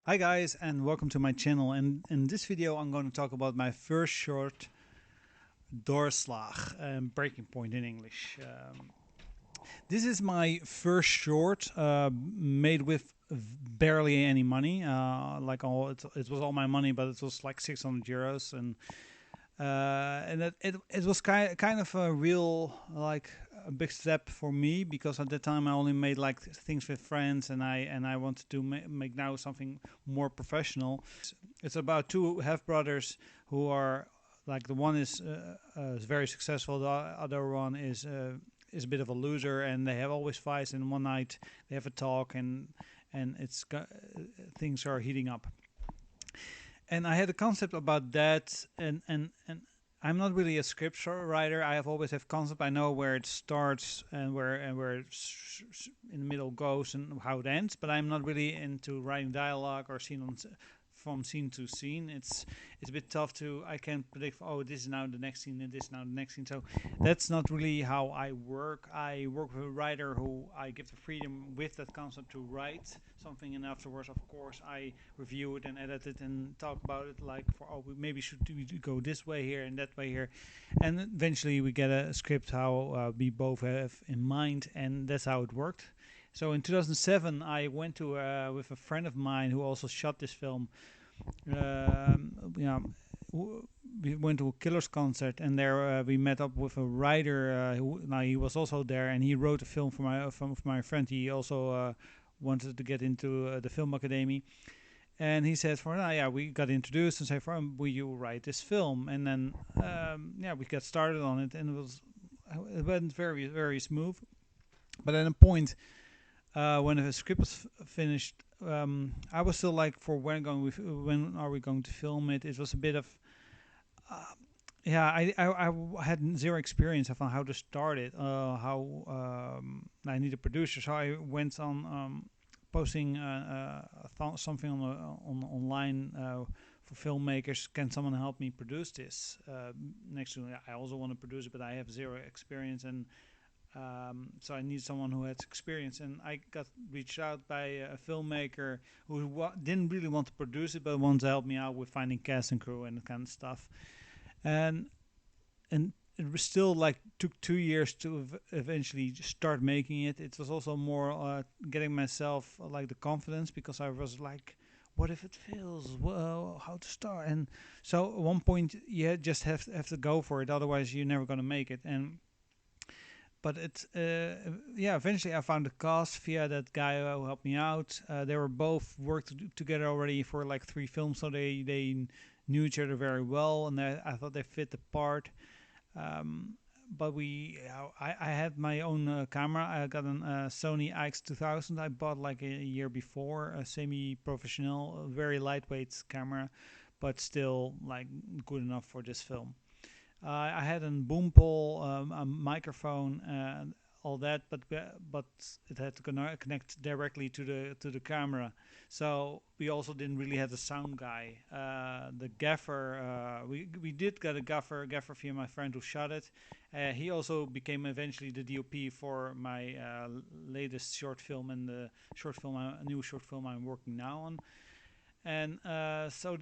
Hi guys and welcome to my channel, and in this video I'm going to talk about my first short, Doorslag, breaking point in English. This is my first short made with barely any money. It was all my money, but it was like 600 euros, and it was kind of a real like a big step for me, because at that time I only made like things with friends, and I wanted to make now something more professional. It's about two half brothers who are like, the one is very successful, the other one is a bit of a loser, and they have always fights, and one night they have a talk, and things are heating up. And I had a concept about that, and I'm not really a script writer. I have always have concept. I know where it starts and where in the middle goes and how it ends. But I'm not really into writing dialogue or from scene to scene. It's a bit tough to. I can't predict. Oh, this is now the next scene, and this is now the next scene. So that's not really how I work. I work with a writer who I give the freedom with that concept to write something, and afterwards, of course, I review it and edit it and talk about it, like, for, oh, we maybe should go this way here and that way here, and eventually we get a script how we both have in mind, and that's how it worked. So in 2007 I went to with a friend of mine who also shot this film. Yeah, we went to a Killers concert, and there we met up with a writer who, now, he was also there, and he wrote a film for my friend. He also wanted to get into the film academy, and he said, "For yeah, we got introduced and said, for will you write this film?" And then yeah, we got started on it, and it went very smooth. But at a point when the script was finished, I was still like, for when are we going to film it? It was a bit of uh, yeah, I had zero experience of how to start it, how I need a producer, so I went on posting something online for filmmakers. Can someone help me produce this? Next to, I also want to produce it, but I have zero experience, and so I need someone who has experience. And I got reached out by a filmmaker who didn't really want to produce it, but wanted to help me out with finding cast and crew and that kind of stuff. And and it was still like took 2 years to eventually start making it. It was also more getting myself like the confidence, because I was like, what if it fails? Well, how to start? And so at one point, yeah, just have to go for it. Otherwise, you're never gonna make it. And but it yeah, eventually I found the cast via that guy who helped me out. They were both worked together already for like 3 films, so they knew each other very well, and I thought they fit the part. um, but I had my own camera. I got a Sony IX2000 I bought like a year before, a semi-professional, very lightweight camera, but still like good enough for this film. I had a boom pole, a microphone, and all that, but it had to connect directly to the camera. So we also didn't really have a sound guy. The gaffer, we did get a gaffer via my friend who shot it. He also became eventually the DOP for my latest short film, and the a new short film I'm working now on. And so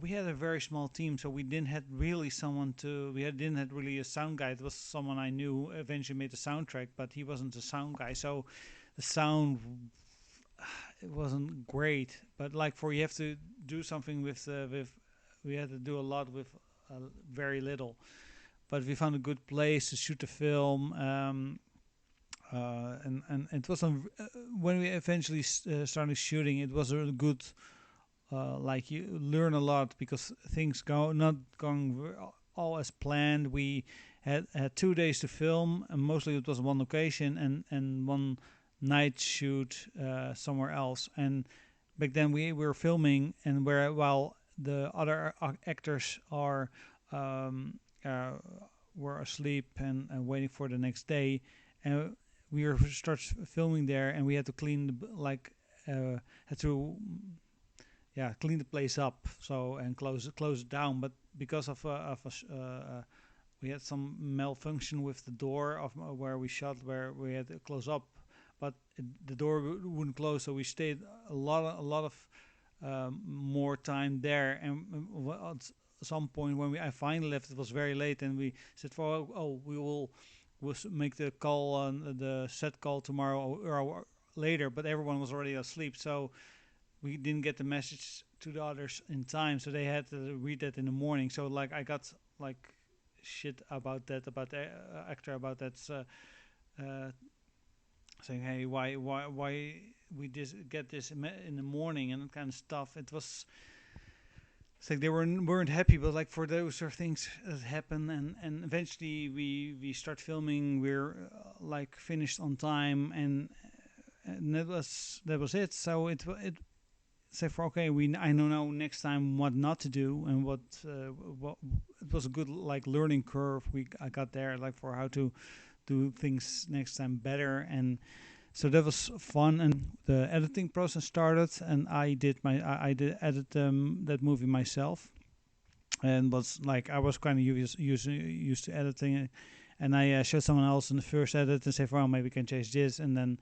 we had a very small team, so we didn't have really someone to. Didn't have really a sound guy. It was someone I knew who eventually made the soundtrack, but he wasn't a sound guy. So the sound, it wasn't great. But like, for you have to do something with we had to do a lot with very little. But we found a good place to shoot the film. And it was when we eventually started shooting. It was a good, like, you learn a lot, because things go not going all as planned. We had 2 days to film, and mostly it was one location and one night shoot somewhere else. And back then we were filming, and while the other actors are um, uh, were asleep and waiting for the next day, and we were start filming there, and we had to clean had to, yeah, clean the place up, so, and close it down. But because we had some malfunction with the door of where we shot, where we had to close up, but the door wouldn't close, so we stayed a lot of more time there. And at some point when I finally left, it was very late, and we said, "For we will make the call on the set call tomorrow or later," but everyone was already asleep, so we didn't get the message to the others in time, so they had to read that in the morning. So like I got like shit about that, about the actor, about that, uh, saying, "Hey, why we just get this in the morning," and that kind of stuff. It was, it's like they weren't happy, but like for those are things that happen, and eventually we start filming. We're like finished on time, and that was it. So it say for okay, we I know now next time what not to do, and what it was a good like learning curve I got there, like for how to do things next time better. And so that was fun, and the editing process started, and I did edit that movie myself, and was like I was kind of used to editing it, and I showed someone else in the first edit and said, well, maybe we can change this, and then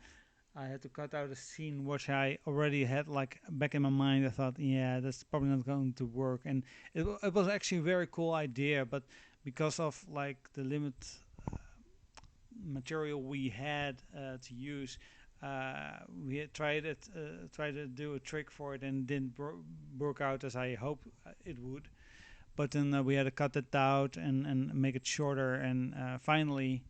I had to cut out a scene which I already had like back in my mind. I thought, yeah, that's probably not going to work, and it was actually a very cool idea, but because of like the limit material we had to use, we had tried to do a trick for it, and didn't work out as I hoped it would. But then we had to cut it out and make it shorter, and finally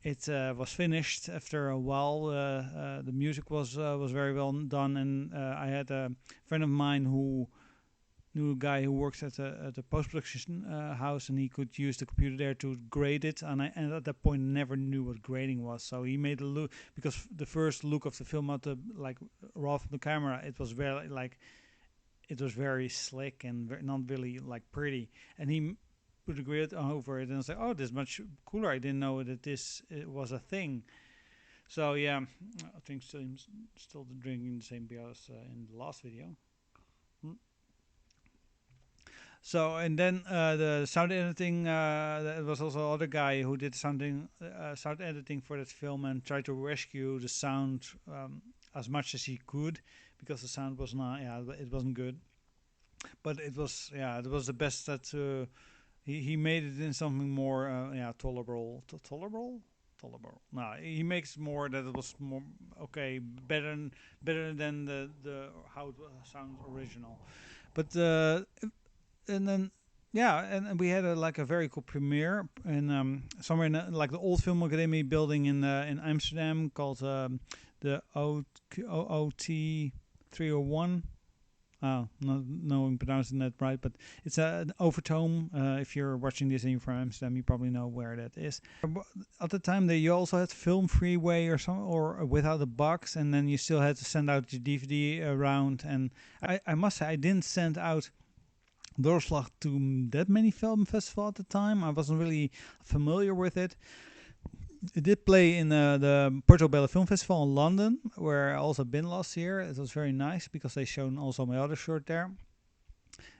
it was finished after a while. The music was very well done, and I had a friend of mine who knew a guy who works at a post production house, and he could use the computer there to grade it. And at that point, never knew what grading was. So he made a look, because the first look of the film, at the like raw from the camera, it was very like it was very slick and not really like pretty. And he put a grid over it, and I was like, oh, this is much cooler. I didn't know that this it was a thing. So yeah, I think still drinking the same beer as in the last video. Mm. So and then the sound editing, there was also other guy who did something sound editing for that film, and tried to rescue the sound as much as he could, because the sound was not, yeah, it wasn't good, but it was, yeah, it was the best that he made it in something more yeah, tolerable, tolerable. No, he makes more that it was more okay, better than the how it sounds original, but and then yeah, and we had like a very cool premiere in somewhere in like the old Film Academy building in Amsterdam, called the OOT 301. Oh, not knowing pronouncing that right, but it's an Overtoom. If you're watching this and you're from Amsterdam, you probably know where that is. At the time, you also had Film Freeway or some, or without a box, and then you still had to send out your DVD around. And I must say, I didn't send out Doorslag to that many film festivals at the time. I wasn't really familiar with it. It did play in the Porto Bella Film Festival in London, where I also been last year. It was very nice because they shown also my other short there.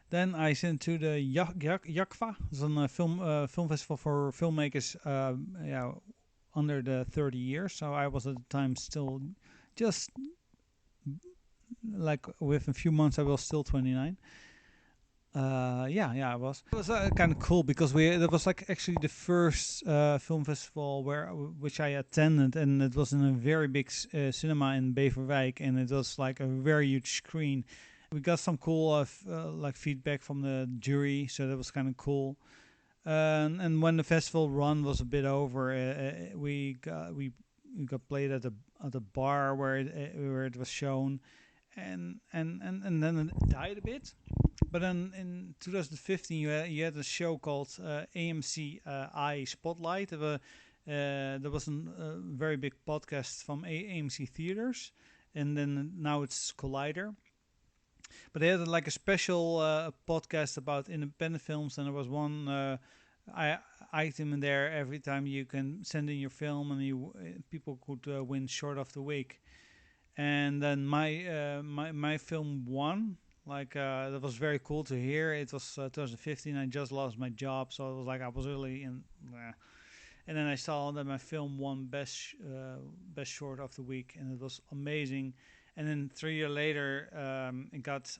Then I sent to the Jakva. It's a film festival for filmmakers yeah, under the 30 years. So I was at the time still just like with a few months I was still 29. Yeah, it was. It was kind of cool because that was like actually the first film festival which I attended, and it was in a very big cinema in Beverwijk, and it was like a very huge screen. We got some cool like feedback from the jury, so that was kind of cool. And when the festival run was a bit over, we got played at a bar where it was shown, and then it died a bit. But then in 2015, you had a show called AMC I Spotlight. There was a very big podcast from AMC Theaters, and then now it's Collider. But they had like a special podcast about independent films, and there was one item in there every time you can send in your film, and people could win Short of the Week. And then my film won. Like that was very cool to hear. It was 2015. I just lost my job, so it was like I was really in. And then I saw that my film won best short of the week, and it was amazing. And then 3 years later, it got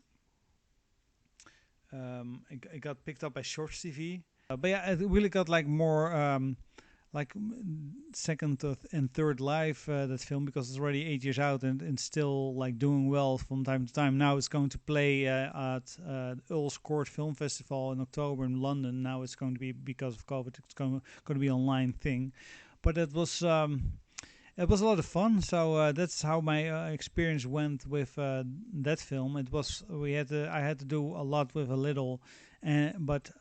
picked up by Shorts TV. But yeah, it really got like more like second and third life, that film, because it's already 8 years out, and still like doing well from time to time. Now it's going to play at Earl's Court Film Festival in October in London. Now it's going to be, because of COVID, it's going to be an online thing. But it was a lot of fun. So that's how my experience went with that film. It was I had to do a lot with a little, but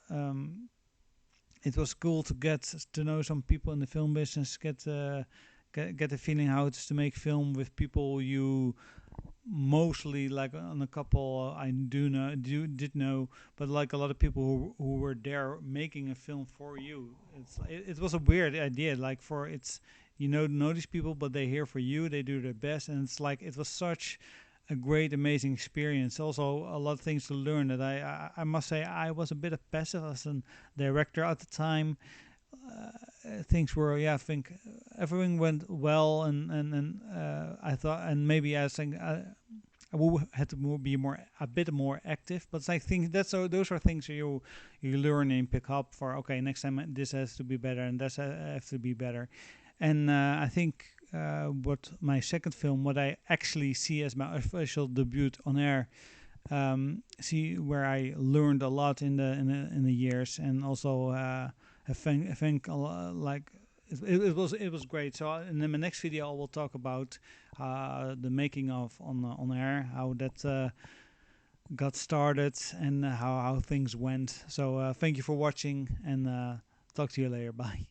it was cool to get to know some people in the film business, get a feeling how it is to make film with people you mostly, like on a couple I did know, but like a lot of people who were there making a film for you. It was a weird idea, like for it's, know these people, but they're here for you, they do their best, and it's like it was such a great, amazing experience. Also, a lot of things to learn. That I must say, I was a bit of passive as a director at the time. Things were, yeah, I think everything went well, and I thought, and maybe I think I would had to be a bit more active. But I think those are things you learn and pick up for. Okay, next time this has to be better, and this has to be better. And I think what my second film, what I actually see as my official debut on air, see where I learned a lot in the years, and also I think like it was great. So in the next video, I will talk about the making of on air, how that got started, and how things went. So thank you for watching, and talk to you later. Bye.